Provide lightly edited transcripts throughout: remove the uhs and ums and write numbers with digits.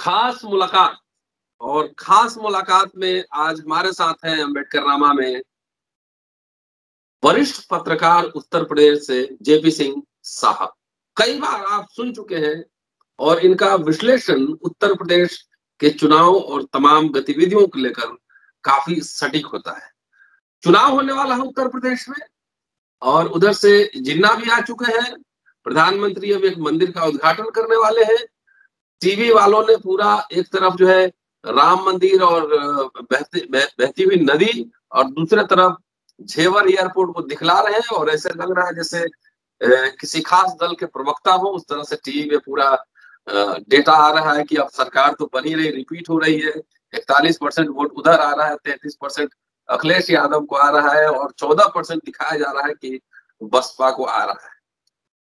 खास मुलाकात और खास मुलाकात में आज हमारे साथ हैं अम्बेडकर रामा में वरिष्ठ पत्रकार उत्तर प्रदेश से जेपी सिंह साहब। कई बार आप सुन चुके हैं और इनका विश्लेषण उत्तर प्रदेश के चुनाव और तमाम गतिविधियों को लेकर काफी सटीक होता है। चुनाव होने वाला है उत्तर प्रदेश में और उधर से जिन्ना भी आ चुके हैं। प्रधानमंत्री अब एक मंदिर का उद्घाटन करने वाले हैं। टीवी वालों ने पूरा एक तरफ जो है राम मंदिर और बहती हुई नदी और दूसरे तरफ झेवर एयरपोर्ट को दिखला रहे हैं और ऐसे लग रहा है जैसे किसी खास दल के प्रवक्ता हो। उस तरह से टीवी में पूरा डेटा आ रहा है कि अब सरकार तो बनी रही, रिपीट हो रही है। 41% वोट उधर आ रहा है, 33% अखिलेश यादव को आ रहा है और 14% दिखाया जा रहा है कि बसपा को आ रहा है।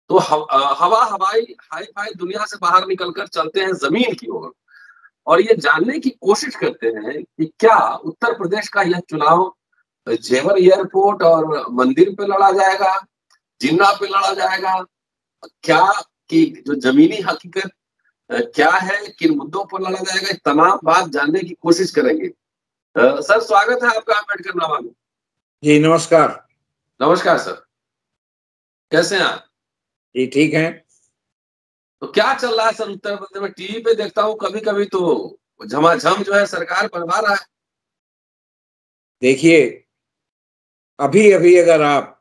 तो हवाई हाई फाई दुनिया से बाहर निकलकर चलते हैं जमीन की ओर और ये जानने की कोशिश करते हैं कि क्या उत्तर प्रदेश का यह चुनाव जेवर एयरपोर्ट और मंदिर पे लड़ा जाएगा, जिन्ना पे लड़ा जाएगा, क्या कि जो जमीनी हकीकत क्या है, किन मुद्दों पर लड़ा जाएगा, तमाम बात जानने की कोशिश करेंगे। सर स्वागत है आपका अम्बेडकर रामा में। जी नमस्कार। नमस्कार सर, कैसे हैं आप? जी ठीक है। तो क्या चल रहा है सर उत्तर प्रदेश में? टीवी पे देखता हूँ कभी कभी तो झमाझम जो है सरकार बनवा रहा है। देखिए अभी अभी अगर आप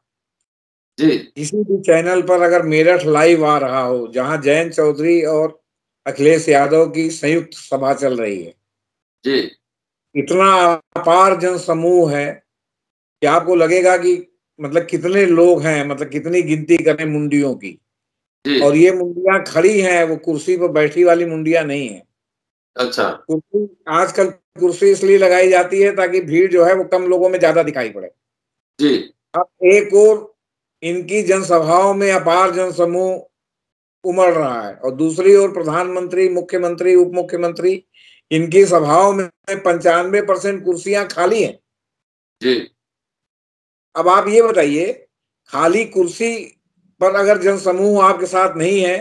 जी किसी भी चैनल पर अगर मेरठ लाइव आ रहा हो जहां जयंत चौधरी और अखिलेश यादव की संयुक्त सभा चल रही है, जी इतना अपार जन समूह है कि आपको लगेगा कि मतलब कितने लोग हैं, मतलब कितनी गिनती करें मुंडियों की। जी और ये मुंडियां खड़ी हैं, वो कुर्सी पर बैठी वाली मुंडियां नहीं है। अच्छा कुर्सी आजकल कुर्सी इसलिए लगाई जाती है ताकि भीड़ जो है वो कम लोगों में ज्यादा दिखाई पड़े। जी अब एक और इनकी जनसभाओं में अपार जनसमूह उमड़ रहा है और दूसरी ओर प्रधानमंत्री, मुख्यमंत्री, उप मुख्यमंत्री, इनकी सभाओं में 95% कुर्सियां खाली हैं। जी अब आप ये बताइए, खाली कुर्सी पर अगर जनसमूह आपके साथ नहीं है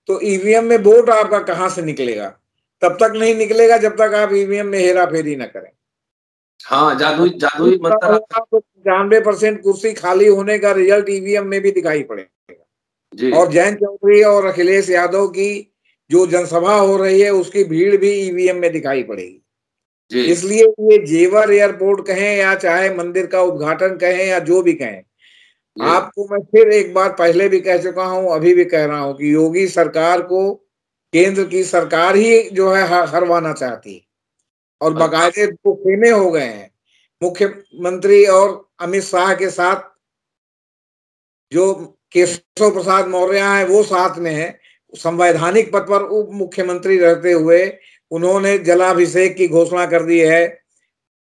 तो ईवीएम में वोट आपका कहां से निकलेगा? तब तक नहीं निकलेगा जब तक आप ईवीएम में हेरा फेरी न करें। हाँ, जादुई जादुई मंत्र। 95% कुर्सी खाली होने का रिजल्ट ईवीएम में भी दिखाई पड़ेगा। जी और जयंत चौधरी और अखिलेश यादव की जो जनसभा हो रही है उसकी भीड़ भी ईवीएम में दिखाई पड़ेगी। जी इसलिए ये जेवर एयरपोर्ट कहें या चाहे मंदिर का उद्घाटन कहें या जो भी कहें, जी आपको मैं फिर एक बार पहले भी कह चुका हूं, अभी भी कह रहा हूं कि योगी सरकार को केंद्र की सरकार ही जो है हरवाना चाहती है। और अच्छा बाकायदे 2 खेमे हो गए हैं मुख्यमंत्री और अमित शाह के साथ। जो केशव प्रसाद मौर्य हैं वो साथ में है, संवैधानिक पद पर उप मुख्यमंत्री रहते हुए उन्होंने जलाभिषेक की घोषणा कर दी है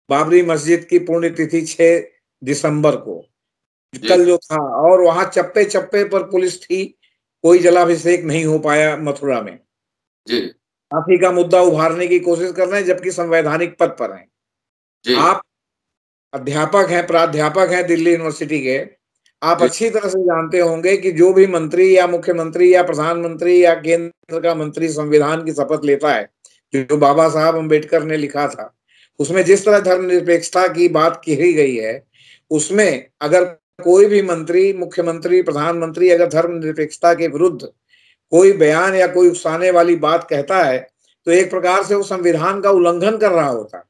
बाबरी मस्जिद की पुण्यतिथि 6 दिसंबर को, जी कल जो था। और वहां चप्पे चप्पे पर पुलिस थी, कोई जलाभिषेक नहीं हो पाया मथुरा में। जी माफी का मुद्दा उभारने की कोशिश कर रहे हैं जबकि संवैधानिक पद पर हैं। जी आप अध्यापक हैं, प्राध्यापक हैं दिल्ली यूनिवर्सिटी के, आप जी अच्छी तरह से जानते होंगे कि जो भी मंत्री या मुख्यमंत्री या प्रधानमंत्री या केंद्र का मंत्री संविधान की शपथ लेता है, जो बाबा साहब अम्बेडकर ने लिखा था, उसमें जिस तरह धर्मनिरपेक्षता की बात की गई है, उसमें अगर कोई भी मंत्री, मुख्यमंत्री, प्रधानमंत्री अगर धर्मनिरपेक्षता के विरुद्ध कोई बयान या कोई उकसाने वाली बात कहता है तो एक प्रकार से वो संविधान का उल्लंघन कर रहा होता है।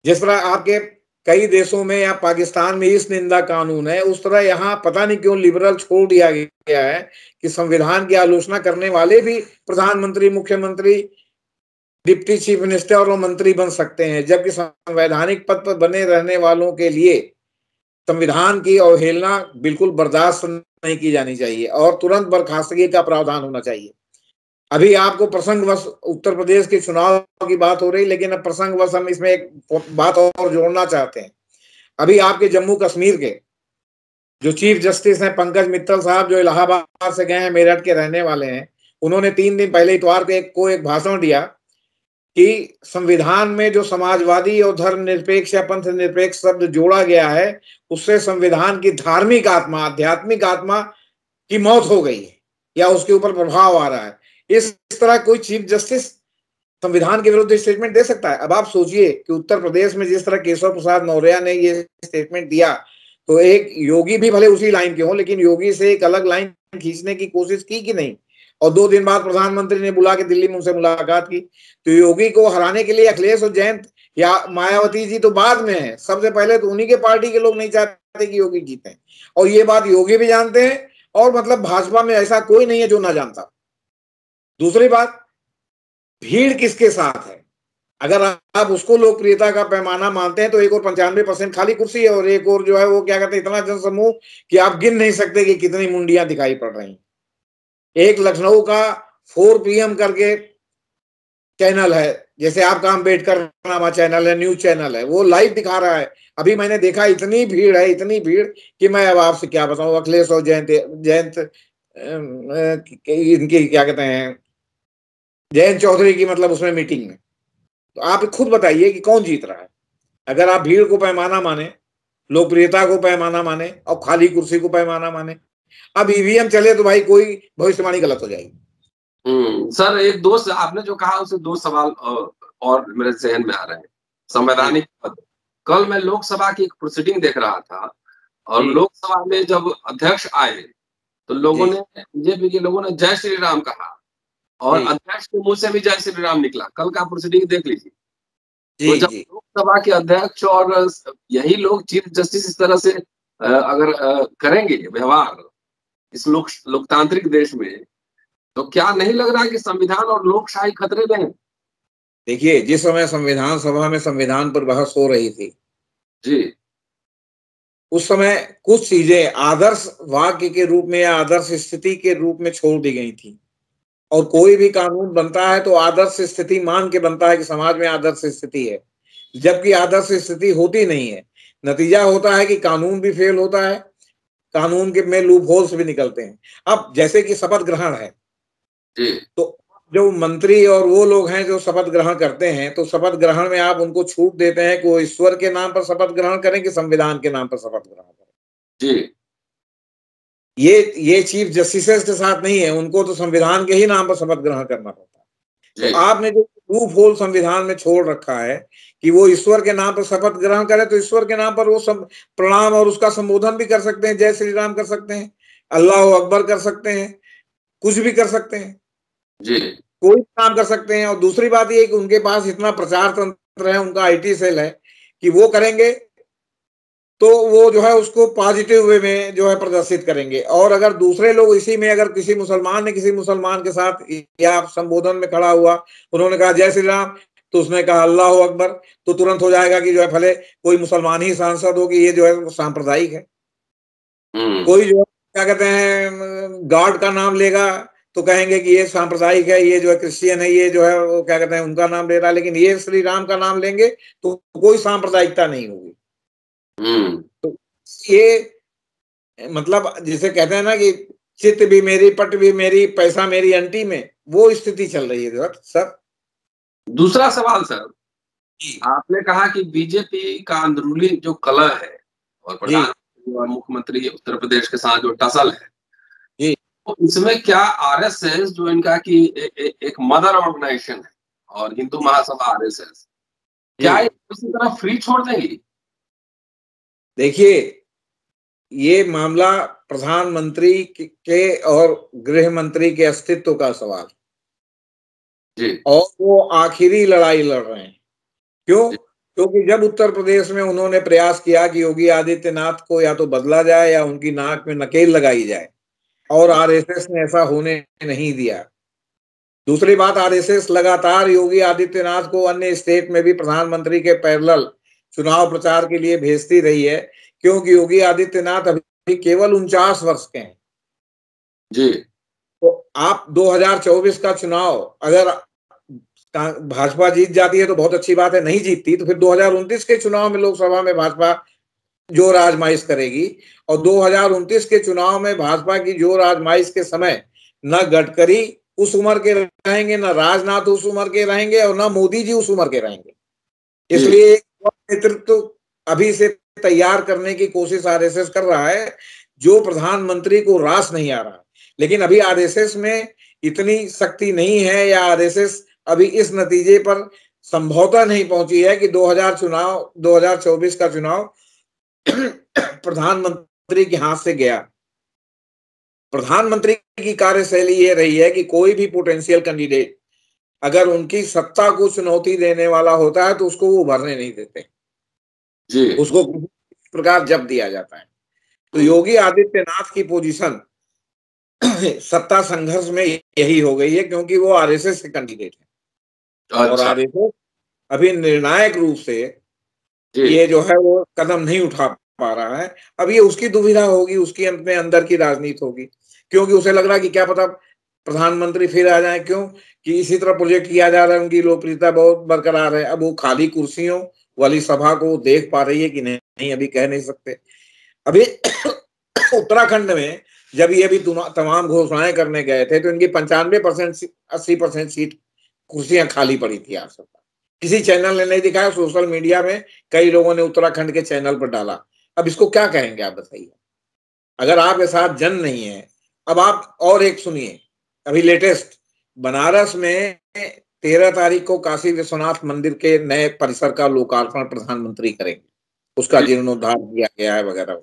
जिस तरह आपके कई देशों में या पाकिस्तान में इस निंदा कानून है, उस तरह यहाँ पता नहीं क्यों लिबरल छोड़ दिया गया है कि संविधान की आलोचना करने वाले भी प्रधानमंत्री, मुख्यमंत्री, डिप्टी चीफ मिनिस्टर और मंत्री बन सकते हैं, जबकि संवैधानिक पद पर बने रहने वालों के लिए संविधान की अवहेलना बिल्कुल बर्दाश्त नहीं की जानी चाहिए और तुरंत बर्खास्तगी का प्रावधान होना चाहिए। अभी आपको प्रसंगवश उत्तर प्रदेश के चुनाव की बात हो रही, लेकिन अब प्रसंगवश हम इसमें एक बात और जोड़ना चाहते हैं। अभी आपके जम्मू कश्मीर के जो चीफ जस्टिस हैं पंकज मित्तल साहब, जो इलाहाबाद से गए हैं, मेरठ के रहने वाले हैं, उन्होंने 3 दिन पहले इतवार को एक भाषण दिया कि संविधान में जो समाजवादी और धर्मनिरपेक्ष या पंथ निरपेक्ष शब्द जोड़ा गया है, उससे संविधान की धार्मिक आत्मा, आध्यात्मिक आत्मा की मौत हो गई है या उसके ऊपर प्रभाव आ रहा है। इस तरह कोई चीफ जस्टिस संविधान के विरुद्ध स्टेटमेंट दे सकता है। अब आप सोचिए कि उत्तर प्रदेश में जिस तरह केशव प्रसाद मौर्य ने ये स्टेटमेंट दिया, तो एक योगी भी भले उसी लाइन के हो, लेकिन योगी से एक अलग लाइन खींचने की कोशिश की कि नहीं? और 2 दिन बाद प्रधानमंत्री ने बुला के दिल्ली में उनसे मुलाकात की। तो योगी को हराने के लिए अखिलेश और जयंत या मायावती जी तो बाद में है, सबसे पहले तो उन्हीं के पार्टी के लोग नहीं चाहते कि योगी जीते, और ये बात योगी भी जानते हैं, और मतलब भाजपा में ऐसा कोई नहीं है जो ना जानता। दूसरी बात, भीड़ किसके साथ है? अगर आप उसको लोकप्रियता का पैमाना मानते हैं तो एक और 95% खाली कुर्सी है, और एक और जो है वो क्या कहते हैं, इतना जनसमूह कि आप गिन नहीं सकते कि कितनी मुंडियां दिखाई पड़ रही हैं। एक लखनऊ का 4 PM करके चैनल है, जैसे आपका अम्बेडकर नामा चैनल है, न्यूज चैनल है, वो लाइव दिखा रहा है। अभी मैंने देखा, इतनी भीड़ है, इतनी भीड़ कि मैं अब आपसे क्या बताऊं। अखिलेश और जयंत इनकी क्या कहते हैं, जयंत चौधरी की मतलब उसमें मीटिंग में। तो आप खुद बताइए कि कौन जीत रहा है? अगर आप भीड़ को पैमाना माने, लोकप्रियता को पैमाना माने, और खाली कुर्सी को पैमाना माने, अब ईवीएम चले तो भाई कोई भविष्यवाणी गलत हो जाएगी। सर, एक दोस्त आपने जो कहा उससे 2 सवाल और मेरे ज़हन में आ रहे हैं। संवैधानिक पद। कल मैं लोकसभा की एक प्रोसीडिंग देख रहा था, और लोकसभा में जब अध्यक्ष आए, तो लोगों ने, बीजेपी के लोगों ने जय श्री राम कहा, और अध्यक्ष के मुंह से भी जय श्री राम निकला। कल का प्रोसीडिंग देख लीजिए। तो जब लोकसभा के अध्यक्ष और यही लोग चीफ जस्टिस इस तरह से अगर करेंगे व्यवहार इस लोकतांत्रिक देश में, तो क्या नहीं लग रहा है कि संविधान और लोकशाही खतरे में है? देखिए, जिस समय संविधान सभा में संविधान पर बहस हो रही थी जी, उस समय कुछ चीजें आदर्श वाक्य के रूप में या आदर्श स्थिति के रूप में छोड़ दी गई थी। और कोई भी कानून बनता है तो आदर्श स्थिति मान के बनता है कि समाज में आदर्श स्थिति है, जबकि आदर्श स्थिति होती नहीं है। नतीजा होता है कि कानून भी फेल होता है, कानून के में लूप होल्स भी निकलते हैं। अब जैसे कि शपथ ग्रहण है, तो जो मंत्री और वो लोग हैं जो शपथ ग्रहण करते हैं, तो शपथ ग्रहण में आप उनको छूट देते हैं कि वो ईश्वर के नाम पर शपथ ग्रहण करें कि संविधान के नाम पर शपथ ग्रहण करें। जी, ये चीफ जस्टिसेस के साथ नहीं है, उनको तो संविधान के ही नाम पर शपथ ग्रहण करना पड़ता है। तो आपने जो लूप होल संविधान में छोड़ रखा है कि वो ईश्वर के नाम पर शपथ ग्रहण करे, तो ईश्वर के नाम पर वो प्रणाम और उसका संबोधन भी कर सकते हैं, जय श्री राम कर सकते हैं, अल्लाह अकबर कर सकते हैं, कुछ भी कर सकते हैं जी, कोई काम कर सकते हैं। और दूसरी बात ये कि उनके पास इतना प्रचार तंत्र है, उनका आईटी सेल है कि वो करेंगे तो वो जो है उसको पॉजिटिव वे में जो है प्रदर्शित करेंगे। और अगर दूसरे लोग इसी में, अगर किसी मुसलमान ने किसी मुसलमान के साथ या संबोधन में खड़ा हुआ, उन्होंने कहा जय श्री राम, तो उसने कहा अल्लाह अकबर, तो तुरंत हो जाएगा कि जो है भले कोई मुसलमान ही सांसद हो कि ये जो है सांप्रदायिक है। कोई जो क्या कहते हैं गॉड का नाम लेगा तो कहेंगे कि ये सांप्रदायिक है, ये जो है क्रिश्चियन है, ये जो है वो क्या कहते हैं उनका नाम ले रहा है। लेकिन ये श्री राम का नाम लेंगे तो कोई सांप्रदायिकता नहीं होगी। तो ये मतलब जिसे कहते हैं ना कि चित्त भी मेरी, पट भी मेरी, पैसा मेरी अंटी में, वो स्थिति चल रही है सर। दूसरा सवाल सर, आपने कहा कि बीजेपी का अंदरूनी जो कलह है और प्रधानमंत्री और मुख्यमंत्री उत्तर प्रदेश के साथ जो टसल है, तो इसमें क्या आरएसएस जो इनका कि एक मदर ऑर्गेनाइजेशन है और हिंदू महासभा आरएसएस, क्या इसी तरह फ्री छोड़ देंगी? देखिए, ये मामला प्रधानमंत्री के और गृह मंत्री के अस्तित्व का सवाल जी, और वो आखिरी लड़ाई लड़ रहे हैं। क्यों? क्योंकि जब उत्तर प्रदेश में उन्होंने प्रयास किया कि योगी आदित्यनाथ को या तो बदला जाए या उनकी नाक में नकेल लगाई जाए, और आरएसएस ने ऐसा होने नहीं दिया। दूसरी बात, आरएसएस लगातार योगी आदित्यनाथ को अन्य स्टेट में भी प्रधानमंत्री के पैरेलल चुनाव प्रचार के लिए भेजती रही है, क्योंकि योगी आदित्यनाथ अभी केवल 49 वर्ष के हैं। जी, तो आप 2024 का चुनाव अगर भाजपा जीत जाती है तो बहुत अच्छी बात है, नहीं जीतती तो फिर 2029 के चुनाव में लोकसभा में भाजपा जोर आजमाइश करेगी। और 2029 के चुनाव में भाजपा की जोर आजमाइश के समय न गडकरी उस उम्र के रहेंगे, न राजनाथ उस उम्र के रहेंगे, और न मोदी जी उस उम्र के रहेंगे। इसलिए नेतृत्व अभी से तैयार करने की कोशिश आरएसएस कर रहा है, जो प्रधानमंत्री को रास नहीं आ रहा। लेकिन अभी आरएसएस में इतनी शक्ति नहीं है, या आरएसएस अभी इस नतीजे पर संभवतः नहीं पहुंची है कि 2024 का चुनाव प्रधानमंत्री के हाथ से गया। प्रधानमंत्री की कार्यशैली ये रही है कि कोई भी पोटेंशियल कैंडिडेट अगर उनकी सत्ता को चुनौती देने वाला होता है तो उसको वो भरने नहीं देते जी। उसको किसी प्रकार जब दिया जाता है। तो योगी आदित्यनाथ की पोजीशन सत्ता संघर्ष में यही हो गई है, क्योंकि वो आरएसएस के कैंडिडेट है। और अच्छा। आरएसएस अभी निर्णायक रूप से जी। ये जो है वो कदम नहीं उठा पा रहा है। अब ये उसकी दुविधा होगी, उसकी अपने अंदर की राजनीति होगी, क्योंकि उसे लग रहा है कि क्या पता प्रधानमंत्री फिर आ जाए, क्यों कि इसी तरह प्रोजेक्ट किया जा रहा है, उनकी लोकप्रियता बहुत बरकरार है। अब वो खाली कुर्सियों वाली सभा को देख पा रही है कि नहीं, अभी कह नहीं सकते। अभी उत्तराखंड में जब ये भी तमाम घोषणाएं करने गए थे तो इनकी 95% 80% सीट कुर्सियां खाली पड़ी थी। आप सब किसी चैनल ने नहीं दिखाया, सोशल मीडिया में कई लोगों ने उत्तराखंड के चैनल पर डाला। अब इसको क्या कहेंगे आप बताइए, अगर आपके साथ जन नहीं है। अब आप और एक सुनिए, अभी लेटेस्ट बनारस में 13 तारीख को काशी विश्वनाथ मंदिर के नए परिसर का लोकार्पण प्रधानमंत्री करेंगे, उसका जीर्णोद्धार किया गया है वगैरह।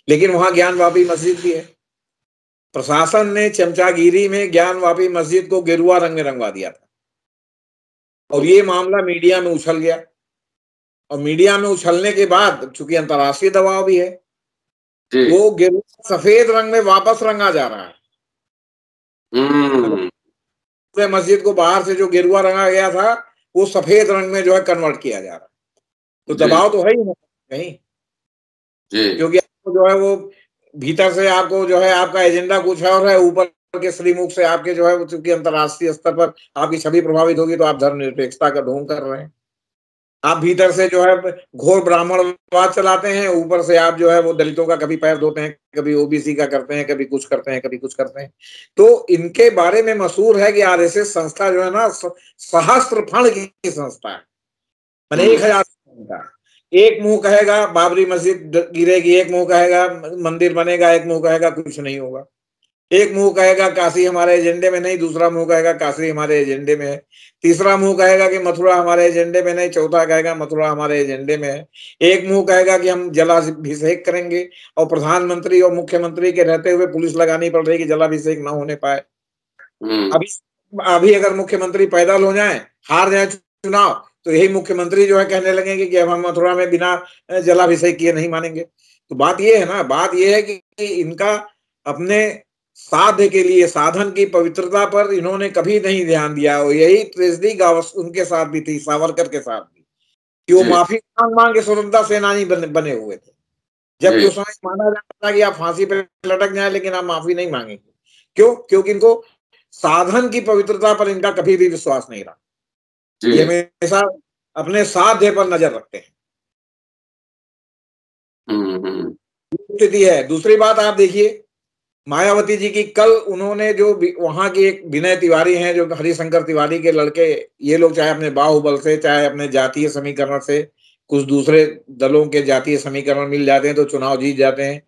लेकिन वहां ज्ञानवापी मस्जिद भी है। प्रशासन ने चमचागिरी में ज्ञानवापी मस्जिद को गेरुआ रंग में रंगवा दिया था और ये मामला मीडिया में उछल गया। और मीडिया में उछलने के बाद चूंकि अंतर्राष्ट्रीय दबाव भी है, वो गेरुआ सफेद रंग में वापस रंगा जा रहा है। पूरे मस्जिद को बाहर से जो गेरुआ रंगा गया था वो सफेद रंग में जो है कन्वर्ट किया जा रहा है। तो दबाव तो है ही नहीं, क्योंकि आपको जो है वो भीतर से आपको जो है आपका एजेंडा कुछ है और है, ऊपर के श्रीमुख से आपके जो है चूंकि अंतर्राष्ट्रीय स्तर पर आपकी छवि प्रभावित होगी तो आप धर्मनिरपेक्षता का ढोंग कर रहे हैं। आप भीतर से जो है घोर ब्राह्मणवाद चलाते हैं, ऊपर से आप जो है वो दलितों का कभी पैर धोते हैं, कभी ओबीसी का करते हैं, कभी कुछ करते हैं, कभी कुछ करते हैं। तो इनके बारे में मशहूर है कि आरएसएस संस्था जो है ना सहस्त्र फण की संस्था है, मैंने 1000 का। एक मुंह कहेगा बाबरी मस्जिद गिरेगी, एक मुंह कहेगा मंदिर बनेगा, एक मुंह कहेगा कुछ नहीं होगा, एक मुंह कहेगा काशी हमारे एजेंडे में नहीं, दूसरा मुंह कहेगा काशी हमारे एजेंडे में है, तीसरा मुंह कहेगा कि मथुरा हमारे एजेंडे में नहीं, चौथा कहेगा मथुरा हमारे एजेंडे में है। एक मुंह कहेगा कि हम जलाभिषेक करेंगे और प्रधानमंत्री और मुख्यमंत्री के रहते हुए पुलिस लगानी पड़ रही कि जलाभिषेक ना होने पाए। अभी अगर मुख्यमंत्री पैदल हो जाए, हार जाए चुनाव, तो यही मुख्यमंत्री जो है कहने लगेंगे कि अब हम मथुरा में बिना जलाभिषेक किए नहीं मानेंगे। तो बात ये है ना, बात ये है कि इनका अपने साध्य के लिए साधन की पवित्रता पर इन्होंने कभी नहीं ध्यान दिया। और यही ट्रेजेडी उनके साथ भी थी, सावरकर के साथ भी, कि वो माफी मांग के स्वतंत्रता सेनानी बने हुए थे, जबकि उस समय माना जाता था कि आप फांसी पे लटक जाए लेकिन आप माफी नहीं मांगेंगे। क्यों? क्योंकि इनको साधन की पवित्रता पर इनका कभी भी विश्वास नहीं रहा। ये हमेशा अपने साध्य पर नजर रखते हैं। स्थिति है। दूसरी बात आप देखिए, मायावती जी की कल उन्होंने जो वहां की एक विनय तिवारी हैं जो हरिशंकर तिवारी के लड़के, ये लोग चाहे अपने बाहुबल से चाहे अपने जातीय समीकरण से, कुछ दूसरे दलों के जातीय समीकरण मिल जाते हैं तो चुनाव जीत जाते हैं।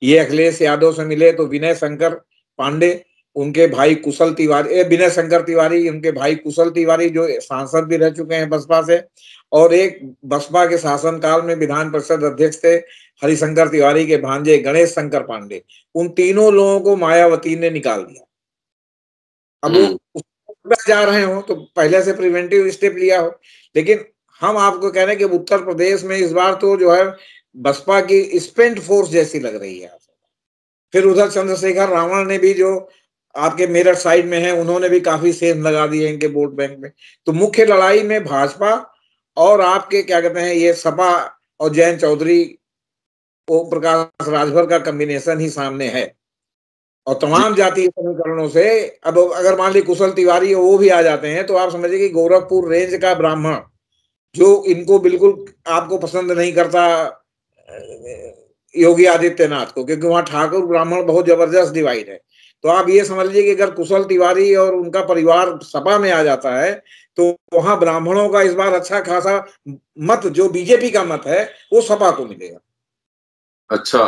ये अखिलेश यादव से मिले तो विनय शंकर पांडे, उनके भाई कुशल तिवारी, विनय शंकर तिवारी उनके भाई कुशल तिवारी जो सांसद भी रह चुके हैं बसपा से, और एक बसपा के शासनकाल में विधान परिषद अध्यक्ष थे हरिशंकर तिवारी के भांजे गणेश शंकर पांडे। उन तीनों लोगों को मायावती ने निकाल दिया। अब वो जा रहे हो तो पहले से प्रिवेंटिव स्टेप लिया हो। लेकिन हम आपको कह रहे हैं कि उत्तर प्रदेश में इस बार तो जो है बसपा की स्पेंट फोर्स जैसी लग रही है। फिर उधर चंद्रशेखर रावण ने भी, जो आपके मेरठ साइड में है, उन्होंने भी काफी सेंध लगा दिए इनके वोट बैंक में। तो मुख्य लड़ाई में भाजपा और आपके क्या कहते हैं ये सपा और जयंत चौधरी, ओम प्रकाश राजभर का कॉम्बिनेशन ही सामने है। और तमाम जातीय समीकरणों से अब अगर मान ली कुशल तिवारी वो भी आ जाते हैं तो आप समझिए कि गोरखपुर रेंज का ब्राह्मण जो इनको बिल्कुल आपको पसंद नहीं करता योगी आदित्यनाथ को, क्योंकि वहां ठाकुर ब्राह्मण बहुत जबरदस्त डिवाइड है। तो आप ये समझ लीजिए कि अगर कुशल तिवारी और उनका परिवार सपा में आ जाता है तो वहां ब्राह्मणों का इस बार अच्छा खासा मत, जो बीजेपी का मत है, वो सपा को मिलेगा। अच्छा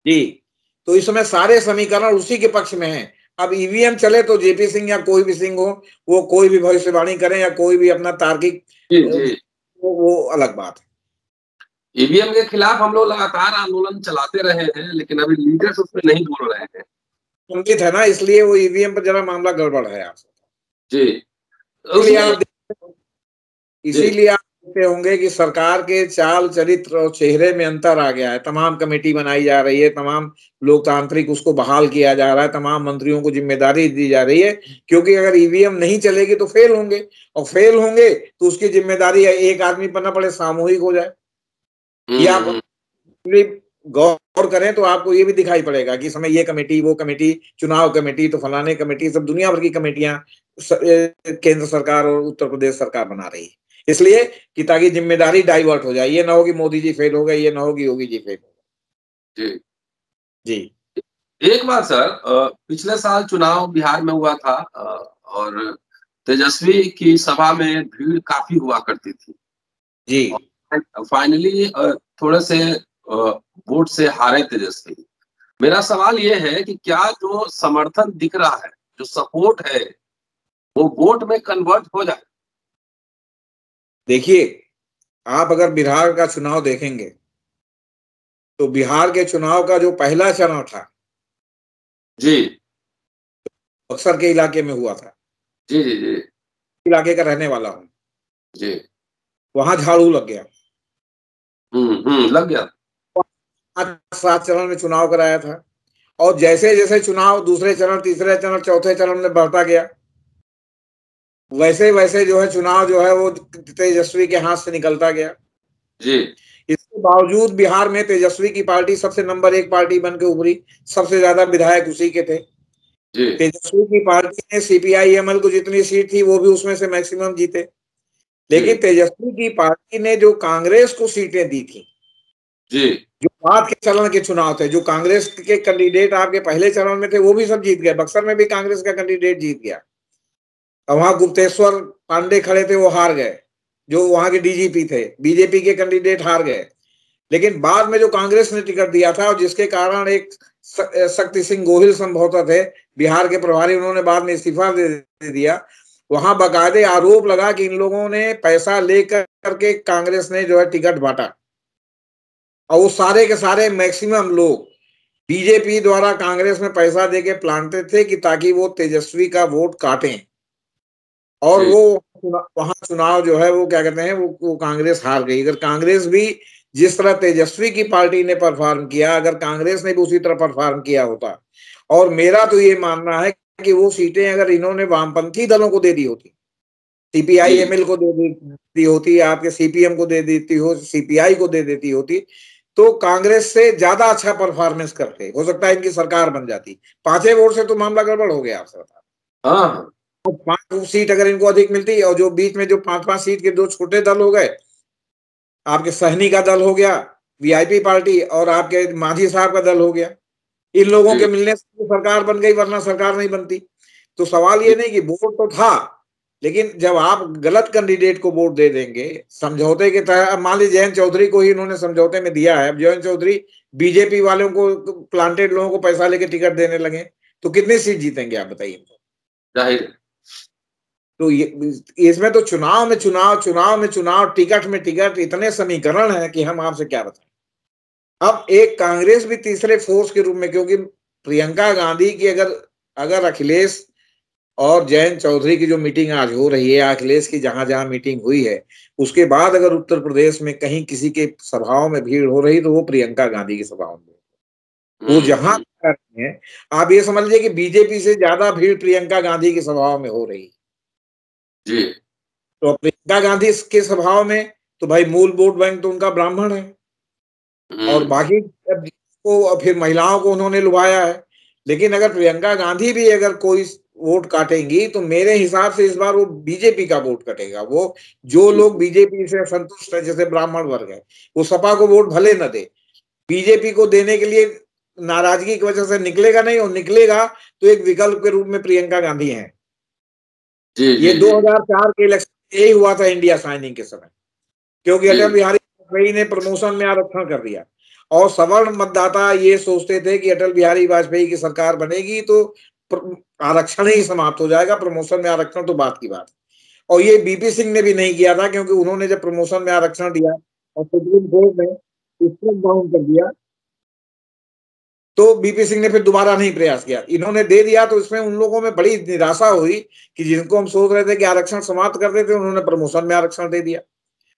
जी, तो इस समय सारे समीकरण उसी के पक्ष में हैं। अब ईवीएम चले तो जेपी सिंह या कोई भी सिंह हो, वो कोई भी भविष्यवाणी करें या कोई भी अपना तार्किक, जी वो अलग बात है। ईवीएम के खिलाफ हम लोग लगातार आंदोलन चलाते रहे हैं, लेकिन अभी लीडर्स उसमें नहीं बोल रहे हैं। संदिग्ध है ना, इसलिए वो ईवीएम पर जरा मामला गड़बड़ है आपसे। जी इसलिए उसमें आप इसीलिए आप देखते होंगे कि सरकार के चाल चरित्र और चेहरे में अंतर आ गया है। तमाम कमेटी बनाई जा रही है, तमाम लोकतांत्रिक उसको बहाल किया जा रहा है, तमाम मंत्रियों को जिम्मेदारी दी जा रही है, क्योंकि अगर ईवीएम नहीं चलेगी तो फेल होंगे, और फेल होंगे तो उसकी जिम्मेदारी एक आदमी पर न पड़े, सामूहिक हो जाए। ये आप गौर करें तो आपको ये भी दिखाई पड़ेगा कि समय ये कमेटी, वो कमेटी, चुनाव कमेटी, तो फलाने कमेटी, सब दुनिया भर की कमेटियां केंद्र सरकार और उत्तर प्रदेश सरकार बना रही है, इसलिए कि ताकि जिम्मेदारी डाइवर्ट हो जाए। ये ना हो कि मोदी जी फेल हो गए, ये ना हो कि योगी जी फेल हो जी गए। जी एक बात सर, पिछले साल चुनाव बिहार में हुआ था, और तेजस्वी की सभा में भीड़ काफी हुआ करती थी, जी और फाइनली थोड़े से वोट से हारे तेजस्वी। मेरा सवाल ये है कि क्या जो समर्थन दिख रहा है, जो सपोर्ट है, वो वोट में कन्वर्ट हो जाए? देखिए, आप अगर बिहार का चुनाव देखेंगे तो बिहार के चुनाव का जो पहला चरण था, जी बक्सर के इलाके में हुआ था। जी जी जी इलाके का रहने वाला हूं, जी। वहां झाड़ू लग गया। लग गया। 7 चरण में चुनाव कराया था, और जैसे जैसे चुनाव दूसरे चरण, तीसरे चरण, चौथे चरण में बढ़ता गया, वैसे वैसे जो है चुनाव जो है वो तेजस्वी के हाथ से निकलता गया। जी इसके बावजूद बिहार में तेजस्वी की पार्टी सबसे नंबर 1 पार्टी बन के उभरी, सबसे ज्यादा विधायक उसी के थे। जी तेजस्वी की पार्टी ने सीपीआई एमएल को जितनी सीट थी वो भी उसमें से मैक्सिमम जीते। लेकिन जी तेजस्वी की पार्टी ने जो कांग्रेस को सीटें दी थी, जी जो बाद के चरण के चुनाव थे, जो कांग्रेस के कैंडिडेट आपके पहले चरण में थे वो भी सब जीत गए। बक्सर में भी कांग्रेस का कैंडिडेट जीत गया, और वहां गुप्तेश्वर पांडे खड़े थे, वो हार गए, जो वहां के डीजीपी थे। बीजेपी के कैंडिडेट हार गए। लेकिन बाद में जो कांग्रेस ने टिकट दिया था, और जिसके कारण एक शक्ति सिंह गोहिल संभवतः थे बिहार के प्रभारी, उन्होंने बाद में इस्तीफा दे दिया। वहां बाकायदे आरोप लगा कि इन लोगों ने पैसा लेकर के कांग्रेस ने जो है टिकट बांटा, और वो सारे के सारे मैक्सिमम लोग बीजेपी द्वारा कांग्रेस में पैसा देके प्लांटे थे कि ताकि वो तेजस्वी का वोट काटें, और जी वो वहां चुनाव जो है वो क्या कहते हैं, वो कांग्रेस हार गई। अगर कांग्रेस भी जिस तरह तेजस्वी की पार्टी ने परफॉर्म किया, अगर कांग्रेस ने भी उसी तरह परफॉर्म किया होता, और मेरा तो ये मानना है कि वो सीटें अगर इन्होंने वामपंथी दलों को दे दी होती, सीपीआई जी एमएल को दे दी होती, आपके सीपीएम को दे देती हो, सीपीआई को दे देती होती, तो कांग्रेस से ज्यादा अच्छा परफॉर्मेंस करते, हो सकता है इनकी सरकार बन जाती। 5 वोट से तो मामला गड़बड़ हो गया आपसे बता। हाँ 5 सीट अगर इनको अधिक मिलती, और जो बीच में जो 5-5 सीट के 2 छोटे दल हो गए, आपके सहनी का दल हो गया, वीआईपी पार्टी, और आपके मांझी साहब का दल हो गया, इन लोगों जी के मिलने से तो सरकार बन गई, वरना सरकार नहीं बनती। तो सवाल ये जी नहीं कि वोट तो था, लेकिन जब आप गलत कैंडिडेट को वोट दे देंगे समझौते के तहत, मान लीजिए जयंत चौधरी को ही इन्होंने समझौते में दिया है, अब जयंत चौधरी बीजेपी वालों को, प्लांटेड लोगों को पैसा लेके टिकट देने लगे, तो कितनी सीट जीतेंगे आप बताइए। जाहिर है। तो ये इसमें तो चुनाव में चुनाव, चुनाव में चुनाव, टिकट में टिकट, इतने समीकरण हैं कि हम आपसे क्या बताएं। अब एक कांग्रेस भी तीसरे फोर्स के रूप में, क्योंकि प्रियंका गांधी की अगर अगर अखिलेश और जयंत चौधरी की जो मीटिंग आज हो रही है, अखिलेश की जहां जहां मीटिंग हुई है, उसके बाद अगर उत्तर प्रदेश में कहीं किसी के सभाओं में भीड़ हो रही, तो वो प्रियंका गांधी की सभाओं में। वो जहां हम्म। कर रही हैं, आप ये समझ लीजिए कि बीजेपी से ज्यादा भीड़ प्रियंका गांधी की सभाओं में हो रही। जी तो प्रियंका गांधी के सभाओं में तो भाई मूल वोट बैंक तो उनका ब्राह्मण है, और हम्म। बाकी को फिर महिलाओं को उन्होंने लुभाया है। लेकिन अगर प्रियंका गांधी भी अगर कोई वोट काटेंगी, तो मेरे हिसाब से इस बार वो बीजेपी का वोट कटेगा। वो जो लोग बीजेपी से संतुष्ट है, जैसे ब्राह्मण वर्ग है, वो सपा को वोट भले न दे, बीजेपी को देने के लिए नाराजगी की वजह से निकलेगा नहीं, और निकलेगा तो एक विकल्प के रूप में प्रियंका गांधी है। जी ये जी जी 2004 के इलेक्शन यही हुआ था इंडिया साइनिंग के समय, क्योंकि जी अटल बिहारी वाजपेयी ने प्रमोशन में आरक्षण कर दिया, और सवर्ण मतदाता ये सोचते थे कि अटल बिहारी वाजपेयी की सरकार बनेगी तो आरक्षण ही समाप्त हो जाएगा, प्रमोशन में आरक्षण तो बात की बात है। और ये बीपी सिंह ने भी नहीं किया था, क्योंकि उन्होंने जब प्रमोशन में आरक्षण दिया और सुप्रीम कोर्ट ने स्ट्राइक डाउन कर दिया, तो बीपी सिंह ने फिर दोबारा नहीं प्रयास किया। इन्होंने दे दिया तो इसमें उन लोगों में बड़ी निराशा हुई कि जिनको हम सोच रहे थे कि आरक्षण समाप्त कर देते, उन्होंने प्रमोशन में आरक्षण दे दिया।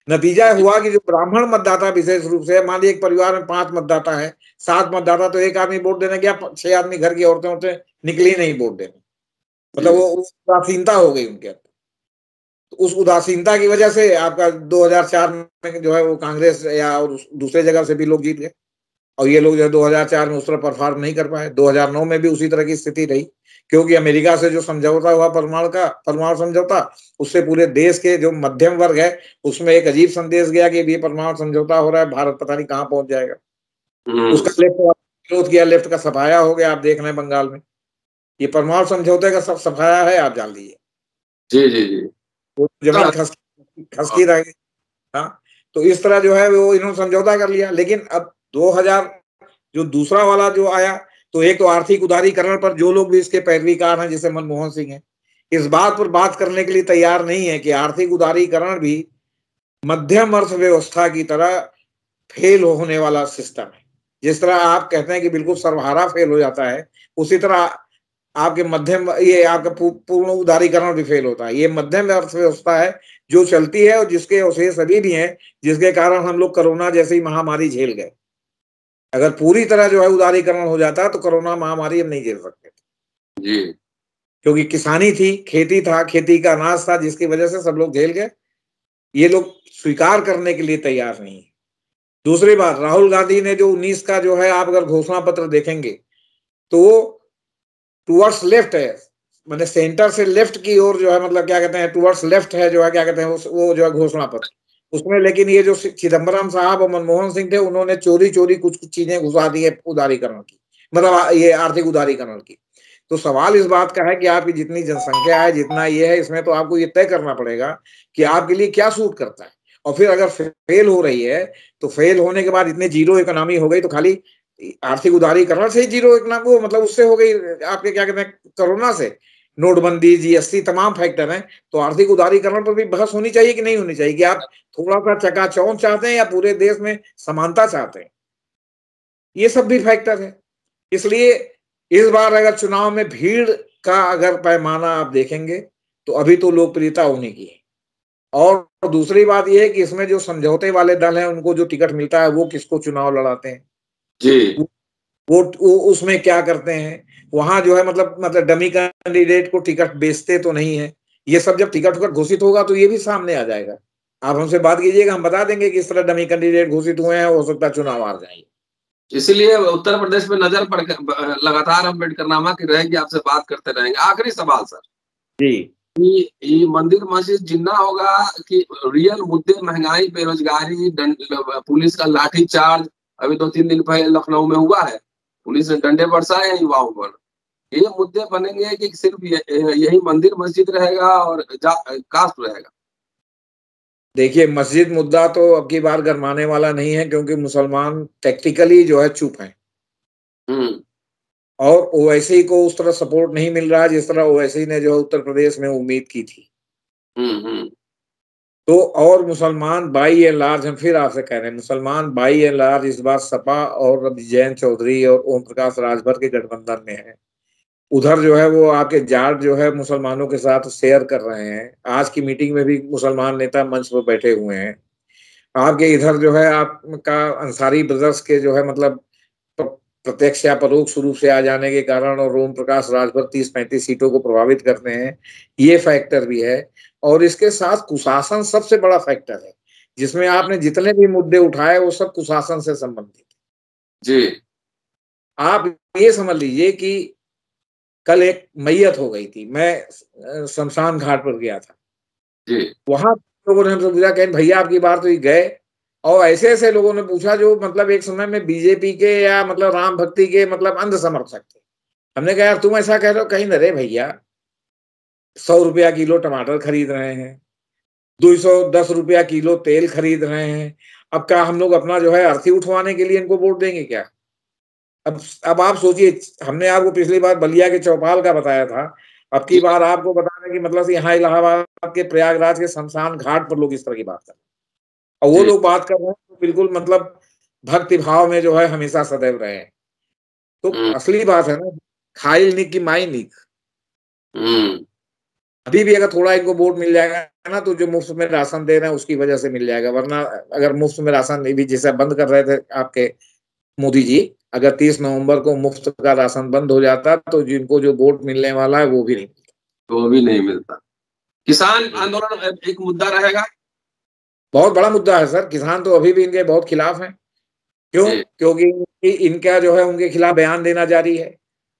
नतीजा हुआ कि जो ब्राह्मण मतदाता विशेष रूप से, मान लीजिए एक परिवार में 5 मतदाता है, 7 मतदाता, तो एक आदमी वोट देने गया, 6 आदमी घर की औरतें होते निकली नहीं वोट देने, मतलब वो उदासीनता हो गई उनके अंदर। तो उस उदासीनता की वजह से आपका 2004 में जो है वो कांग्रेस या और दूसरे जगह से भी लोग जीत गए, और ये लोग जो है 2004 में उस तरह परफॉर्म नहीं कर पाए। 2009 में भी उसी तरह की स्थिति रही, क्योंकि अमेरिका से जो समझौता हुआ परमाणु समझौता, उससे पूरे देश के जो मध्यम वर्ग है उसमें एक अजीब संदेश गया कि ये परमाणु समझौता हो रहा है, भारत पता नहीं कहाँ पहुंच जाएगा। उसका लेफ्ट विरोध किया, लेफ्ट का सफाया हो गया। आप देख रहे हैं बंगाल में ये परमाणु समझौते का सब सफाया है, आप जान लीजिए। जी जी जी, वो जमीन खसकी रह गई। हाँ, तो इस तरह जो है वो इन्होंने समझौता कर लिया। लेकिन अब 2000 जो दूसरा वाला जो आया, तो एक तो आर्थिक उदारीकरण पर जो लोग भी इसके पैरवीकार हैं, जैसे मनमोहन सिंह है, इस बात पर बात करने के लिए तैयार नहीं है कि आर्थिक उदारीकरण भी मध्यम अर्थव्यवस्था की तरह फेल होने वाला सिस्टम है। जिस तरह आप कहते हैं कि बिल्कुल सर्वहारा फेल हो जाता है, उसी तरह आपके मध्यम ये आपका पूर्ण उदारीकरण भी फेल होता है। ये मध्यम अर्थव्यवस्था है जो चलती है और जिसके अवशेष अभी भी हैं, जिसके कारण हम लोग कोरोना जैसी महामारी झेल गए। अगर पूरी तरह जो है उदारीकरण हो जाता तो कोरोना महामारी हम नहीं झेल सकते थे। जी, क्योंकि किसानी थी, खेती था, खेती का अनाज था, जिसकी वजह से सब लोग झेल गए। ये लोग स्वीकार करने के लिए तैयार नहीं है। दूसरी बात, राहुल गांधी ने जो 19 का जो है, आप अगर घोषणा पत्र देखेंगे तो वो टुवर्ड्स लेफ्ट है, मैंने सेंटर से लेफ्ट की ओर जो है, मतलब क्या कहते हैं, टुवर्ड्स लेफ्ट है जो है, क्या कहते हैं वो जो है घोषणा पत्र उसमें। लेकिन ये जो चिदम्बरम साहब और मनमोहन सिंह थे, उन्होंने चोरी चोरी कुछ कुछ चीजें घुसा दी है उदारीकरण की, मतलब ये आर्थिक उदारीकरण की। तो सवाल इस बात का है कि आपकी जितनी जनसंख्या है, जितना ये है, इसमें तो आपको ये तय करना पड़ेगा कि आपके लिए क्या सूट करता है। और फिर अगर फेल हो रही है, तो फेल होने के बाद इतने जीरो इकोनॉमी हो गई, तो खाली आर्थिक उदारीकरण से ही जीरो इकोनॉमी, वो मतलब उससे हो गई आपके क्या कहते हैं, कोरोना से। नोटबंदी, जीएसटी, तमाम फैक्टर हैं। तो आर्थिक उदारीकरण पर भी बहस होनी चाहिए कि नहीं होनी चाहिए, कि आप थोड़ा सा चकाचौंध चाहते हैं या पूरे देश में समानता चाहते हैं। ये सब भी फैक्टर है। इसलिए इस बार अगर चुनाव में भीड़ का अगर पैमाना आप देखेंगे, तो अभी तो लोकप्रियता उन्हीं की है। और दूसरी बात यह है कि इसमें जो समझौते वाले दल हैं, उनको जो टिकट मिलता है, वो किसको चुनाव लड़ाते हैं, जी, वो उसमें क्या करते हैं। वहां जो है मतलब डमी कैंडिडेट को टिकट बेचते तो नहीं है। ये सब जब टिकट घोषित होगा तो ये भी सामने आ जाएगा। आप हमसे बात कीजिएगा, हम बता देंगे कि इस तरह डमी कैंडिडेट घोषित हुए हैं, हो सकता है चुनाव हार जाएंगे। इसीलिए उत्तर प्रदेश में नजर पड़ लगातार अम्बेडकर नामा की रहेगी, आपसे बात करते रहेंगे। आखिरी सवाल सर, जी, ये मंदिर मस्जिद जिन्ना होगा कि रियल मुद्दे, महंगाई, बेरोजगारी, पुलिस का लाठी चार्ज अभी 2-3 दिन पहले लखनऊ में हुआ है, पुलिस ने डंडे बरसाए हैं युवाओं पर, ये मुद्दे बनेंगे कि सिर्फ यही मंदिर मस्जिद रहेगा और कास्ट रहेगा? देखिए, मस्जिद मुद्दा तो अब की बार गरमाने वाला नहीं है, क्योंकि मुसलमान टेक्टिकली जो है चुप हैं। और ओवैसी को उस तरह सपोर्ट नहीं मिल रहा है जिस तरह ओवैसी ने जो उत्तर प्रदेश में उम्मीद की थी। तो और मुसलमान बाई एंड लार्ज, हम फिर आपसे कह रहे हैं, मुसलमान बाई एंड लार्ज इस बार सपा और जयंत चौधरी और ओम प्रकाश राजभर के गठबंधन में है। उधर जो है वो आपके जाट जो है मुसलमानों के साथ शेयर कर रहे हैं। आज की मीटिंग में भी मुसलमान नेता मंच पर बैठे हुए हैं। आपके इधर जो है आपका अंसारी ब्रदर्स के जो है मतलब प्रत्यक्ष या परोक्ष रूप से आ जाने के कारण, और ओम प्रकाश राजभर 30-35 सीटों को प्रभावित करते हैं, ये फैक्टर भी है। और इसके साथ कुशासन सबसे बड़ा फैक्टर है, जिसमें आपने जितने भी मुद्दे उठाए वो सब कुशासन से संबंधित। जी, आप ये समझ लीजिए कि कल एक मैयत हो गई थी, मैं शमशान घाट पर गया था। जी, वहां लोगों ने हमसे पूछा कि भैया आपकी बार तो ये गए, और ऐसे ऐसे लोगों ने पूछा जो मतलब एक समय में बीजेपी के या मतलब राम भक्ति के मतलब अंध समर्थक थे। हमने कहा यार तुम ऐसा कह रहे हो, कहीं न रे भैया, 100 रुपया किलो टमाटर खरीद रहे हैं, 210 रुपया किलो तेल खरीद रहे हैं। अब क्या हम लोग अपना जो है अर्थी उठवाने के लिए इनको वोट देंगे क्या? अब आप सोचिए, हमने आपको पिछली बार बलिया के चौपाल का बताया था, अब की बार आपको बता दें कि मतलब यहाँ इलाहाबाद के प्रयागराज के शमशान घाट पर लोग इस तरह की बात कर रहे हैं, और वो लोग बात कर रहे हैं तो बिल्कुल मतलब भक्ति भाव में जो है हमेशा सदैव रहे हैं। तो असली बात है ना, खाइल निक की माई निक। अभी भी अगर थोड़ा इनको वोट मिल जाएगा ना, तो जो मुफ्त में राशन दे रहे हैं उसकी वजह से मिल जाएगा, वरना अगर मुफ्त में राशन भी जैसा बंद कर रहे थे आपके मोदी जी, अगर 30 नवंबर को मुफ्त का राशन बंद हो जाता तो जिनको जो वोट मिलने वाला है वो भी नहीं, वो भी नहीं मिलता। किसान आंदोलन एक मुद्दा रहेगा, बहुत बड़ा मुद्दा है सर। किसान तो अभी भी इनके बहुत खिलाफ हैं। क्यों? क्योंकि इनका जो है उनके खिलाफ बयान देना जारी है।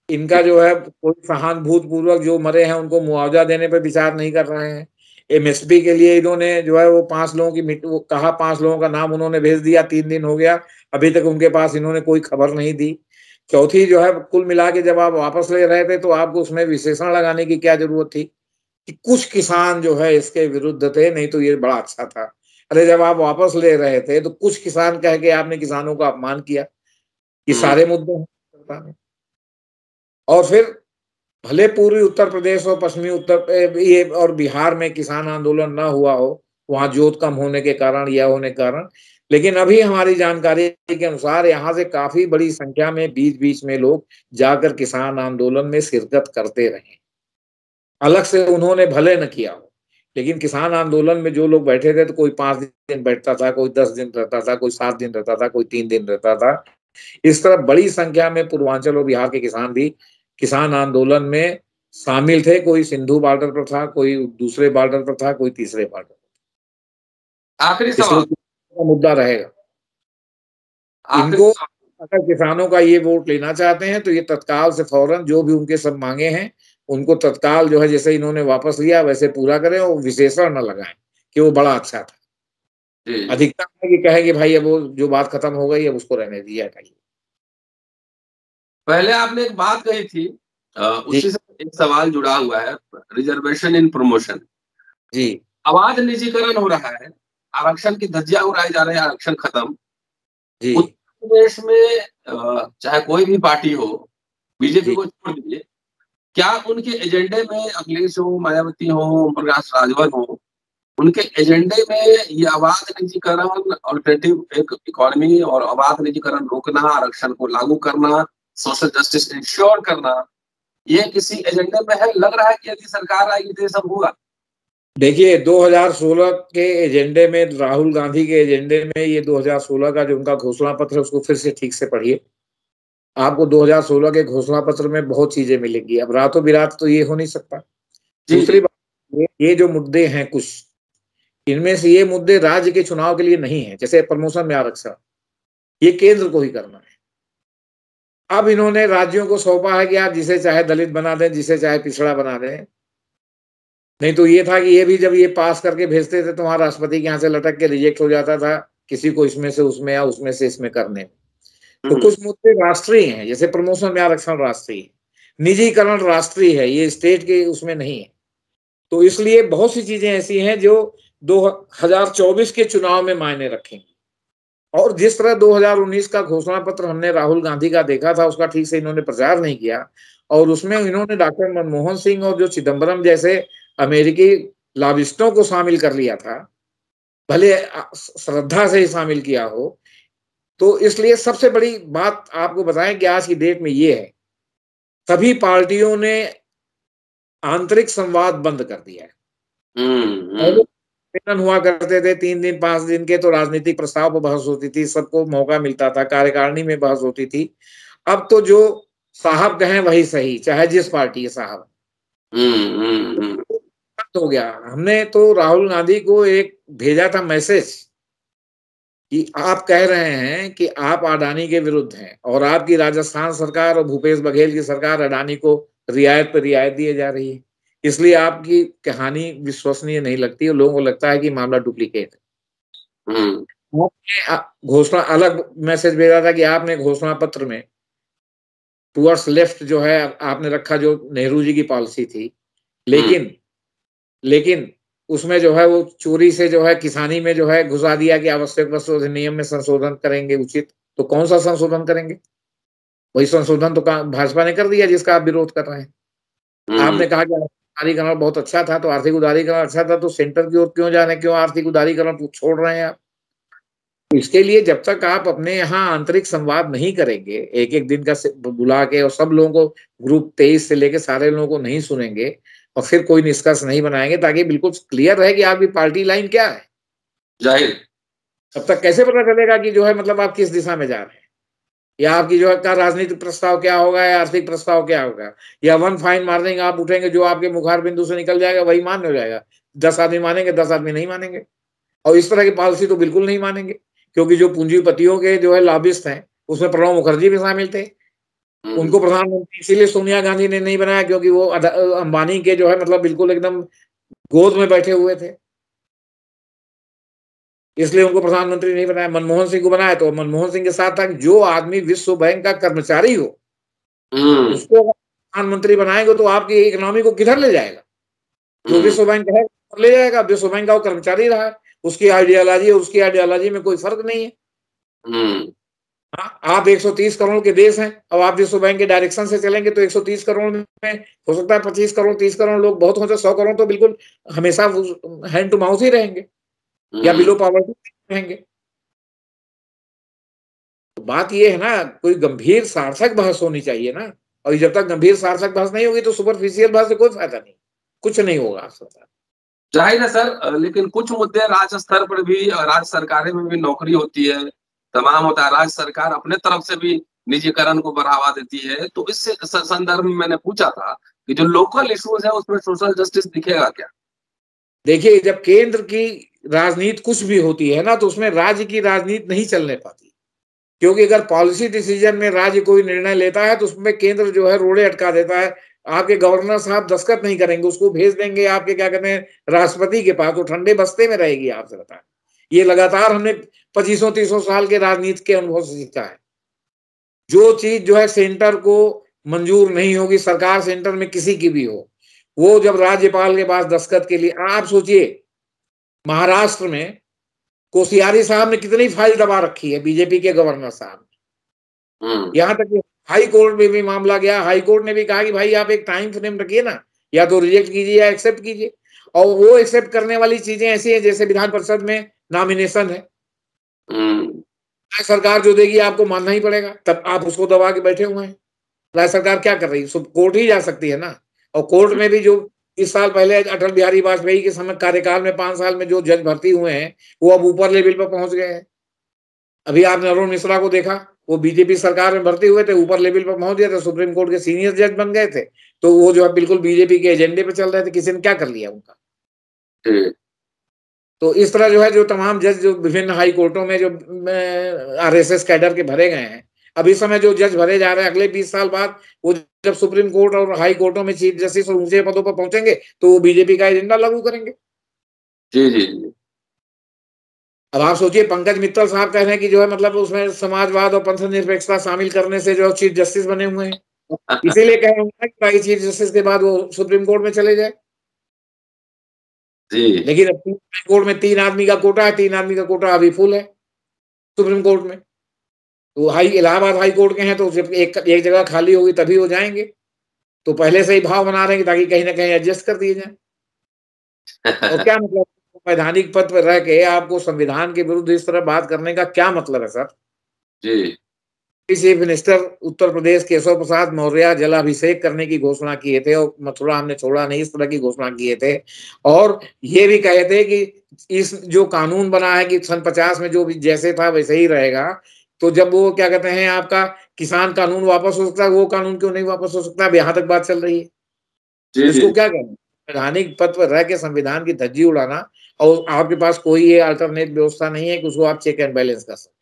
इनका जो है कोई सहानुभूत पूर्वक जो मरे हैं उनको मुआवजा देने पर विचार नहीं कर रहे हैं। एमएसपी के लिए इन्होंने जो है वो 5 लोगों की वो कहा, 5 लोगों का नाम उन्होंने भेज दिया, 3 दिन हो गया, अभी तक उनके पास इन्होंने कोई खबर नहीं दी। चौथी जो है, कुल मिला के जब आप वापस ले रहे थे तो आपको उसमें विशेषण लगाने की क्या जरूरत थी कि कुछ किसान जो है इसके विरुद्ध थे, नहीं तो ये बड़ा अच्छा था। अरे जब आप वापस ले रहे थे तो कुछ किसान कह के आपने किसानों का अपमान किया। ये सारे मुद्दे हैं। और फिर भले पूर्वी उत्तर प्रदेश और पश्चिमी उत्तर ये और बिहार में किसान आंदोलन ना हुआ हो, वहां जोत कम होने के कारण या होने के कारण, लेकिन अभी हमारी जानकारी के अनुसार यहाँ से काफी बड़ी संख्या में बीच बीच में लोग जाकर किसान आंदोलन में शिरकत करते रहे। अलग से उन्होंने भले न किया हो, लेकिन किसान आंदोलन में जो लोग बैठे थे तो कोई 5 दिन बैठता था, कोई 10 दिन रहता था, कोई 7 दिन रहता था, कोई 3 दिन रहता था। इस तरह बड़ी संख्या में पूर्वांचल और बिहार के किसान भी किसान आंदोलन में शामिल थे। कोई सिंधु बॉर्डर पर था, कोई दूसरे बॉर्डर पर था, कोई तीसरे बॉर्डर पर। आखिरी इसलिए सवाल, का मुद्दा रहेगा। आखिरी इनको सवाल। अगर किसानों का ये वोट लेना चाहते हैं तो ये तत्काल से फौरन जो भी उनके सब मांगे हैं उनको तत्काल जो है जैसे इन्होंने वापस लिया वैसे पूरा करें, और विशेषण न लगाएं कि वो बड़ा अच्छा था। अधिकतम है कि कहे कि भाई अब वो जो बात खत्म हो गई अब उसको रहने दिया, हटाइए। पहले आपने एक बात कही थी, जी उसी से एक सवाल जुड़ा हुआ है, रिजर्वेशन इन प्रमोशन। जी अबाध निजीकरण हो रहा है, आरक्षण की धज्जियां उड़ाई जा रही है, आरक्षण खत्म। जी उत्तर प्रदेश में चाहे कोई भी पार्टी हो, बीजेपी जी को छोड़ दीजिए, क्या उनके एजेंडे में अखिलेश हो, मायावती हो, ओम प्रकाश राजभर हो, उनके एजेंडे में ये अबाध निजीकरण, ऑल्टरनेटिव एक इकोनॉमी और अबाध निजीकरण रोकना, आरक्षण को लागू करना, सोशल जस्टिस इंश्योर करना, ये किसी एजेंडे में है? लग रहा है कि यदि सरकार आएगी तो ये सब होगा। देखिए 2016 के एजेंडे में, राहुल गांधी के एजेंडे में, ये 2016 का जो उनका घोषणा पत्र है उसको फिर से ठीक से पढ़िए। आपको 2016 के घोषणा पत्र में बहुत चीजें मिलेंगी। अब रातों बिरात तो ये हो नहीं सकता। जी दूसरी जी। बात, ये जो मुद्दे हैं कुछ, इनमें से ये मुद्दे राज्य के चुनाव के लिए नहीं है। जैसे प्रमोशन में आरक्षण, ये केंद्र को ही करना है। अब इन्होंने राज्यों को सौंपा है कि आप जिसे चाहे दलित बना दें, जिसे चाहे पिछड़ा बना दें। नहीं तो ये था कि ये भी जब ये पास करके भेजते थे तो वहां राष्ट्रपति के यहाँ से लटक के रिजेक्ट हो जाता था, किसी को इसमें से उसमें या उसमें से इसमें करने में। तो कुछ मुद्दे राष्ट्रीय हैं, जैसे प्रमोशन में आरक्षण राष्ट्रीय है, निजीकरण राष्ट्रीय है, ये स्टेट के उसमें नहीं है। तो इसलिए बहुत सी चीजें ऐसी हैं जो 2024 के चुनाव में मायने रखेंगी। और जिस तरह 2019 का घोषणा पत्र हमने राहुल गांधी का देखा था, उसका ठीक से इन्होंने प्रचार नहीं किया, और उसमें इन्होंने डॉक्टर मनमोहन सिंह और जो चिदम्बरम जैसे अमेरिकी लॉबिस्टों को शामिल कर लिया था, भले श्रद्धा से ही शामिल किया हो। तो इसलिए सबसे बड़ी बात आपको बताएं कि आज की डेट में ये है, सभी पार्टियों ने आंतरिक संवाद बंद कर दिया है। पहले सम्मेलन हुआ करते थे 3 दिन 5 दिन के, तो राजनीतिक प्रस्ताव पर बहस होती थी, सबको मौका मिलता था, कार्यकारिणी में बहस होती थी। अब तो जो साहब कहें वही सही, चाहे जिस पार्टी है साहब। हो गया। हमने तो राहुल गांधी को एक भेजा था मैसेज कि आप कह रहे हैं कि आप अडानी के विरुद्ध हैं, और आपकी राजस्थान सरकार और भूपेश बघेल की सरकार अडानी को रियायत पर रियायत दिए जा रही है, इसलिए आपकी कहानी विश्वसनीय नहीं लगती और लोगों को लगता है कि मामला डुप्लीकेट है। आपने घोषणा अलग मैसेज भेजा था कि आपने घोषणा पत्र में टुवर्ड्स लेफ्ट जो है आपने रखा, जो नेहरू जी की पॉलिसी थी, लेकिन लेकिन उसमें जो है वो चोरी से जो है किसानी में जो है घुसा दिया कि आवश्यक वस्तु अधिनियम में संशोधन करेंगे उचित। तो कौन सा संशोधन करेंगे? वही संशोधन तो भाजपा ने कर दिया जिसका आप विरोध कर रहे हैं। आपने कहा कि उदारीकरण बहुत अच्छा था, तो आर्थिक उदारीकरण अच्छा था तो सेंटर की ओर क्यों जा रहे हैं, क्यों आर्थिक उदारीकरण छोड़ रहे हैं आप? इसके लिए जब तक आप अपने यहाँ आंतरिक संवाद नहीं करेंगे, एक एक दिन का बुला के और सब लोगों को ग्रुप 23 से लेके सारे लोगों को नहीं सुनेंगे और फिर कोई निष्कर्ष नहीं बनाएंगे ताकि बिल्कुल क्लियर रहे कि आपकी पार्टी लाइन क्या है, जाहिर तब तक कैसे पता चलेगा कि जो है मतलब आप किस दिशा में जा रहे हैं, या आपकी जो है का राजनीतिक प्रस्ताव क्या होगा या आर्थिक प्रस्ताव क्या होगा, या वन फाइन मारने आप उठेंगे जो आपके मुखार बिंदु से निकल जाएगा वही मान्य हो जाएगा। 10 आदमी मानेंगे, 10 आदमी नहीं मानेंगे, और इस तरह की पॉलिसी तो बिल्कुल नहीं मानेंगे, क्योंकि जो पूंजीपतियों के जो है लॉबिस्ट हैं उसमें प्रणब मुखर्जी भी शामिल थे। उनको प्रधानमंत्री इसीलिए सोनिया गांधी ने नहीं बनाया क्योंकि वो अंबानी के जो है मतलब बिल्कुल एकदम गोद में बैठे हुए थे, इसलिए उनको प्रधानमंत्री नहीं बनाया। मनमोहन सिंह को बनाया तो मनमोहन सिंह के साथ था जो आदमी विश्व बैंक का कर्मचारी हो उसको प्रधानमंत्री बनाएंगे तो आपकी इकोनॉमी को किधर ले जाएगा? जो विश्व बैंक है ले जाएगा, विश्व बैंक का वो कर्मचारी रहा है, उसकी आइडियोलॉजी में कोई फर्क नहीं है। आप 130 करोड़ के देश हैं, अब आप विश्व बैंक के डायरेक्शन से चलेंगे तो 130 करोड़ में हो सकता है 25 करोड़ 30 करोड़ लोग बहुत हो, तो 100 करोड़ तो बिल्कुल हमेशा हैंड टू माउथ ही रहेंगे या बिलो पॉवर्टी रहेंगे। तो बात ये है ना, कोई गंभीर सार्थक बहस होनी चाहिए ना, और जब तक गंभीर सार्थक बहस नहीं होगी तो सुपरफिशियल बहस से कोई फायदा नहीं, कुछ नहीं होगा। जाहिर है सर, लेकिन कुछ मुद्दे राज्य स्तर पर भी, राज्य सरकारें में भी नौकरी होती है, तमाम होता है, राज्य सरकार अपने तरफ से भी निजीकरण को बढ़ावा देती है। तो इस संदर्भ में मैंने पूछा था कि जो लोकल इश्यूज है उसमें सोशल जस्टिस दिखेगा क्या? देखिए, जब केंद्र की राजनीति कुछ भी होती है ना तो उसमें राज्य की राजनीति नहीं चलने पाती, क्योंकि अगर पॉलिसी डिसीजन में राज्य कोई निर्णय लेता है तो उसमें केंद्र जो है रोड़े अटका देता है। आपके गवर्नर साहब दस्तखत नहीं करेंगे, उसको भेज देंगे आपके क्या कहते हैं राष्ट्रपति के पास, तो ठंडे बस्ते में रहेगी। आपसे बताएं, ये लगातार हमने 2500-3000 साल के राजनीति के अनुभव से सीखा है। जो चीज जो है सेंटर को मंजूर नहीं होगी, सरकार सेंटर में किसी की भी हो, वो जब राज्यपाल के पास दस्तखत के लिए, आप सोचिए महाराष्ट्र में कोश्यारी साहब ने कितनी फाइल दबा रखी है बीजेपी के गवर्नर साहब ने, यहाँ तक कि हाई कोर्ट में भी मामला गया, हाई कोर्ट ने भी कहा कि भाई आप एक टाइम फ्रेम रखिए ना, या तो रिजेक्ट कीजिए या एक्सेप्ट कीजिए। और वो एक्सेप्ट करने वाली चीजें ऐसी हैं जैसे विधान परिषद में नॉमिनेशन है, सरकार जो देगी आपको मानना ही पड़ेगा, तब आप उसको दबा के बैठे हुए हैं। राज्य सरकार क्या कर रही है? कोर्ट ही जा सकती है ना, और कोर्ट में भी जो इस साल पहले अटल बिहारी वाजपेयी के समय कार्यकाल में 5 साल में जो जज भर्ती हुए हैं वो अब ऊपर लेवल पर पहुंच गए हैं। अभी आपने अरुण मिश्रा को देखा, वो बीजेपी सरकार में भर्ती हुए थे, ऊपर लेवल पर पहुंच गए थे, सुप्रीम कोर्ट के सीनियर जज बन गए थे, तो वो जो है बिल्कुल बीजेपी के एजेंडे पे चल रहे थे। किसी ने क्या कर लिया उनका? तो इस तरह जो है जो तमाम जज जो विभिन्न हाई कोर्टों में जो आरएसएस कैडर के भरे गए हैं, अभी समय जो जज भरे जा रहे हैं अगले 20 साल बाद, वो जब सुप्रीम कोर्ट और हाई कोर्टों में चीफ जस्टिस और ऊंचे पदों पर पहुंचेंगे तो वो बीजेपी का एजेंडा लागू करेंगे। जी जी जी। अब आप सोचिए, पंकज मित्तल साहब कह रहे हैं कि जो है मतलब उसमें समाजवाद और पंथ निरपेक्षता शामिल करने से जो चीफ जस्टिस बने हुए हैं, इसीलिए कह रहे हैं कि चीफ जस्टिस के बाद वो सुप्रीम कोर्ट में चले जाए। जी। लेकिन अब सुप्रीम कोर्ट में 3 आदमी का कोटा है, 3 आदमी का कोटा अभी फुल है सुप्रीम कोर्ट में। तो इलाहाबाद हाई कोर्ट के हैं तो जब एक जगह खाली होगी तभी वो जाएंगे, तो पहले से ही भाव बना रहे हैं ताकि कहीं ना कहीं एडजस्ट कर दिए जाए। और क्या मतलब वैधानिक पद पर रह के आपको संविधान के विरुद्ध इस तरह बात करने का क्या मतलब है सर? जी। चीफ मिनिस्टर उत्तर प्रदेश केशव प्रसाद मौर्य जलाभिषेक करने की घोषणा किए थे और मथुरा हमने छोड़ा नहीं, इस तरह की घोषणा किए थे। और ये भी कहे थे कि इस जो कानून बना है कि सन 50 में जो भी जैसे था वैसे ही रहेगा, तो जब वो क्या कहते हैं आपका किसान कानून वापस हो सकता है, वो कानून क्यों नहीं वापस हो सकता? अब यहाँ तक बात चल रही है। जी उसको जी। क्या कहना, वैधानिक पद पर रह के संविधान की धज्जी उड़ाना, और आपके पास कोई ये अल्टरनेट व्यवस्था नहीं है कि उसको आप चेक एंड बैलेंस कर सकते,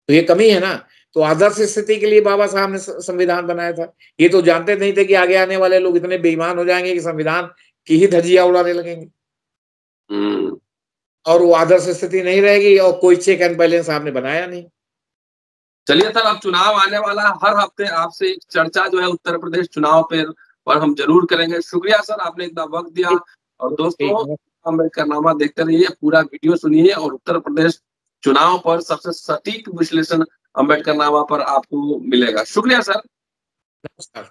तो ये कमी है ना। तो आदर्श स्थिति के लिए बाबा साहब ने संविधान बनाया था। ये तो जानते नहीं थे कि आगे आने वाले लोग इतने बेईमान हो जाएंगे कि संविधान की ही धज्जियां उड़ाने लगेंगे, और वो आदर्श स्थिति नहीं रहेगी और कोई चेक एंड बैलेंस आपने बनाया नहीं। चलिए सर, अब चुनाव आने वाला, हर हफ्ते आपसे एक चर्चा जो है उत्तर प्रदेश चुनाव पर हम जरूर करेंगे। शुक्रिया सर, आपने इतना वक्त दिया। और दोस्तों, अम्बेडकरनामा देखते रहिए, पूरा वीडियो सुनिए और उत्तर प्रदेश चुनाव पर सबसे सटीक विश्लेषण अम्बेडकरनामा पर आपको मिलेगा। शुक्रिया सर। नमस्कार।